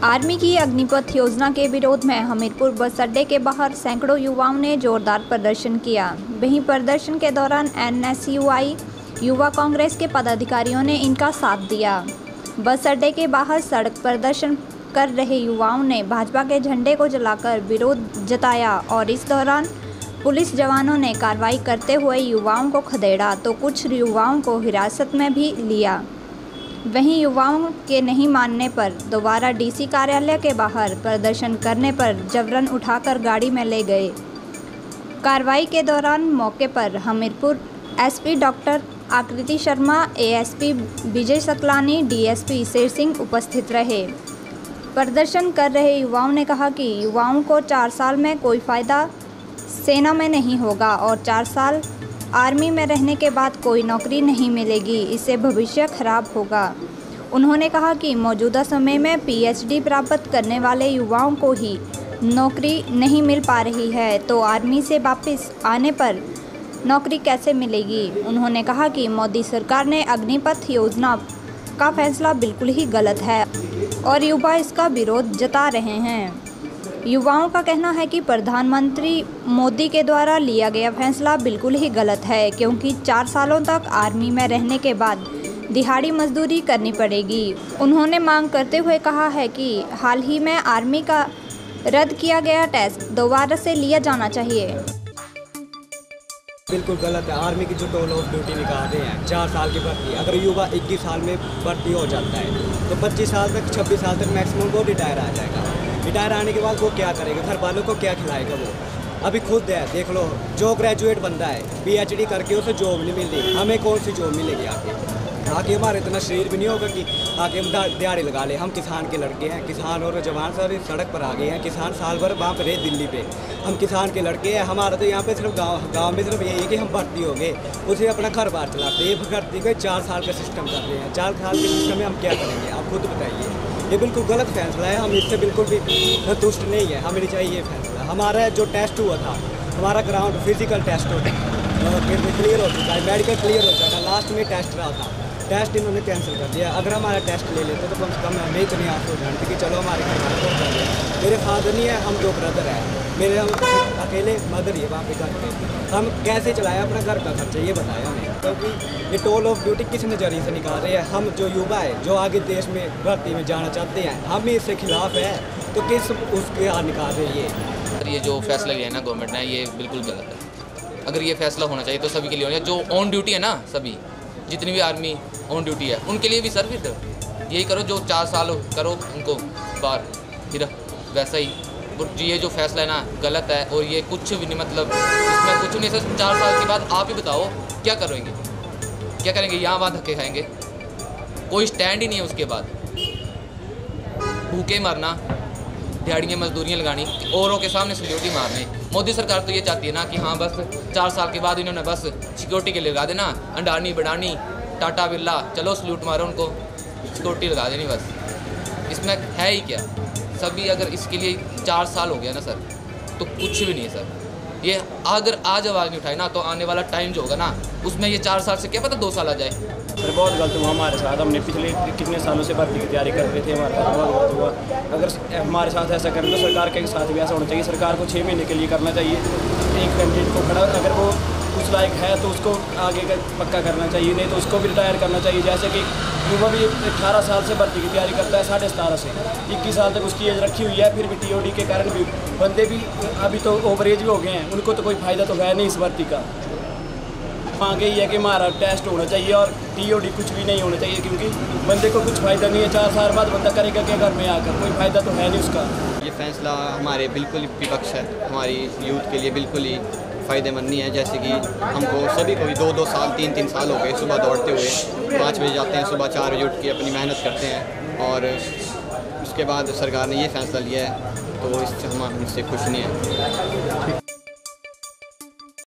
Army की अग्निपथ योजना के विरोध में हमीरपुर बस अड्डे के बाहर सैकड़ों युवाओं ने जोरदार प्रदर्शन किया। वहीं प्रदर्शन के दौरान एनएसयूआई युवा कांग्रेस के पदाधिकारियों ने इनका साथ दिया। बस अड्डे के बाहर सड़क प्रदर्शन कर रहे युवाओं ने भाजपा के झंडे को जलाकर विरोध जताया और इस दौरान पुलिस जवानों ने कार्रवाई करते हुए युवाओं को खदेड़ा तो कुछ युवाओं को हिरासत में भी लिया। वहीं युवाओं के नहीं मानने पर दोबारा डीसी कार्यालय के बाहर प्रदर्शन करने पर जबरन उठाकर गाड़ी में ले गए। कार्रवाई के दौरान मौके पर हमीरपुर एसपी डॉक्टर आकृति शर्मा, एएसपी विजय सकलानी, डीएसपी शेर सिंह उपस्थित रहे। प्रदर्शन कर रहे युवाओं ने कहा कि युवाओं को 4 साल में कोई फ़ायदा सेना में नहीं होगा और 4 साल आर्मी में रहने के बाद कोई नौकरी नहीं मिलेगी, इससे भविष्य खराब होगा। उन्होंने कहा कि मौजूदा समय में पीएचडी प्राप्त करने वाले युवाओं को ही नौकरी नहीं मिल पा रही है, तो आर्मी से वापस आने पर नौकरी कैसे मिलेगी। उन्होंने कहा कि मोदी सरकार ने अग्निपथ योजना का फैसला बिल्कुल ही गलत है और युवा इसका विरोध जता रहे हैं। युवाओं का कहना है कि प्रधानमंत्री मोदी के द्वारा लिया गया फैसला बिल्कुल ही गलत है, क्योंकि 4 सालों तक आर्मी में रहने के बाद दिहाड़ी मजदूरी करनी पड़ेगी। उन्होंने मांग करते हुए कहा है कि हाल ही में आर्मी का रद्द किया गया टेस्ट दोबारा से लिया जाना चाहिए। बिल्कुल गलत है। आर्मी की जो टोल ऑफ ड्यूटी निकालते हैं 4 साल की भर्ती, अगर युवा 21 साल में भर्ती हो जाता है तो 25 साल तक 26 साल तक मैक्सिमम वो रिटायर आ जाएगा। रिटायर आने के बाद वो क्या करेगा, घर वालों को क्या खिलाएगा। वो अभी खुद है, देख लो, जो ग्रेजुएट बंदा है पीएचडी करके उसे जॉब नहीं मिल रही, हमें कौन सी जॉब मिलेगी आगे हमारा इतना शरीर भी नहीं होगा कि आगे हम दिहाड़ी लगा ले। हम किसान के लड़के हैं, किसान और जवान सारे सड़क पर आ गए हैं। किसान साल भर वहाँ पर रहे दिल्ली पे, हम किसान के लड़के हैं। हमारा तो यहाँ पे सिर्फ गाँव में सिर्फ यही है कि हम भर्ती हो गए, उसे अपना घर बार चलाते हैं। ये भर्ती के 4 साल का सिस्टम कर रहे हैं। 4 साल के सिस्टम में हम क्या करेंगे, आप खुद बताइए। ये बिल्कुल गलत फैसला है, हम इससे बिल्कुल भी संतुष्ट नहीं है। हमें नहीं चाहिए ये फैसला। हमारा जो टेस्ट हुआ था, हमारा ग्राउंड फिजिकल टेस्ट होता है, फिर भी क्लियर हो चुका है, मेडिकल क्लियर हो चुका है। लास्ट में टेस्ट रहा था, टेस्ट इन्होंने कैंसिल कर दिया। अगर हमारा टेस्ट ले लेते तो कम से कम हमें इतनी आस हो जाती कि चलो हमारे घर वाले पहुँचा गया। मेरे फादर नहीं है, हम 2 ब्रदर हैं, मेरे हम अकेले मदर ही है वहाँ पे घर पे। हम कैसे चलाएं अपना घर का खर्चा, ये बताएं हमें। क्योंकि ये टोल ऑफ ड्यूटी किस नज़रिए से निकाल रहे हैं। हम जो युवा है, जो आगे देश में भर्ती में जाना चाहते हैं, हम इससे खिलाफ है, तो किस उसके हाथ निकाल रही है। ये जो फैसला लिया है ना गवर्नमेंट ने, ये बिल्कुल गलत है। अगर ये फैसला होना चाहिए तो सभी के लिए होना चाहिए। जो ऑन ड्यूटी है ना, सभी जितनी भी आर्मी ऑन ड्यूटी है उनके लिए भी सर्विस यही करो। जो 4 साल करो उनको बाहर, फिर वैसा ही। ये जो फैसला है ना गलत है और ये कुछ भी नहीं, मतलब इसमें कुछ नहीं। सर 4 साल के बाद आप ही बताओ क्या करेंगे, क्या करेंगे। यहाँ वहाँ धक्के खाएंगे, कोई स्टैंड ही नहीं है। उसके बाद भूखे मरना, दिहाड़ियाँ मजदूरियाँ लगानी, औरों के सामने सिक्योरिटी मारने। मोदी सरकार तो ये चाहती है ना कि हाँ बस 4 साल के बाद इन्होंने बस सिक्योरिटी के लिए लगा देना, अंडानी बडानी टाटा बिरला, चलो सल्यूट मारो उनको, सिक्योरिटी लगा देनी बस। इसमें है ही क्या। सभी अगर इसके लिए 4 साल हो गया ना सर, तो कुछ भी नहीं है सर। ये अगर आज आवाज़ नहीं उठाए ना, तो आने वाला टाइम जो होगा ना, उसमें ये 4 साल से क्या पता 2 साल आ जाए। सर बहुत गलत हुआ हमारे साथ। हमने पिछले कितने सालों से भर्ती की तैयारी कर रहे थे, हमारे साथ बहुत गलत हुआ। अगर हमारे साथ ऐसा करें तो सरकार के साथ भी ऐसा होना चाहिए। सरकार को 6 महीने के लिए करना चाहिए। एक कैंडिडेट को खड़ा, अगर वो कुछ लायक है तो उसको आगे का पक्का करना चाहिए, नहीं तो उसको भी रिटायर करना चाहिए। जैसे कि युवा भी 18 साल से भर्ती की तैयारी करता है, 17.5 से 21 साल तक उसकी एज रखी हुई है। फिर भी टीओडी के कारण भी बंदे भी अभी तो ओवर एज भी हो गए हैं, उनको तो कोई फ़ायदा तो है नहीं इस भर्ती का। आगे ही है कि हमारा टेस्ट होना चाहिए और टीओडी कुछ भी नहीं होना चाहिए, क्योंकि बंदे को कुछ फ़ायदा नहीं है। 4 साल बाद बंदा करेगा क्या घर में आकर, कोई फ़ायदा तो है नहीं उसका। ये फैसला हमारे बिल्कुल विपक्ष है, हमारी यूथ के लिए बिल्कुल ही फ़ायदेमंद नहीं है। जैसे कि हमको सभी को 2-2 साल 3-3 साल हो गए सुबह दौड़ते हुए। 5 बजे जाते हैं, सुबह 4 बजे उठ के अपनी मेहनत करते हैं और उसके बाद सरकार ने ये फ़ैसला लिया है, तो इससे हम इससे खुश नहीं हैं।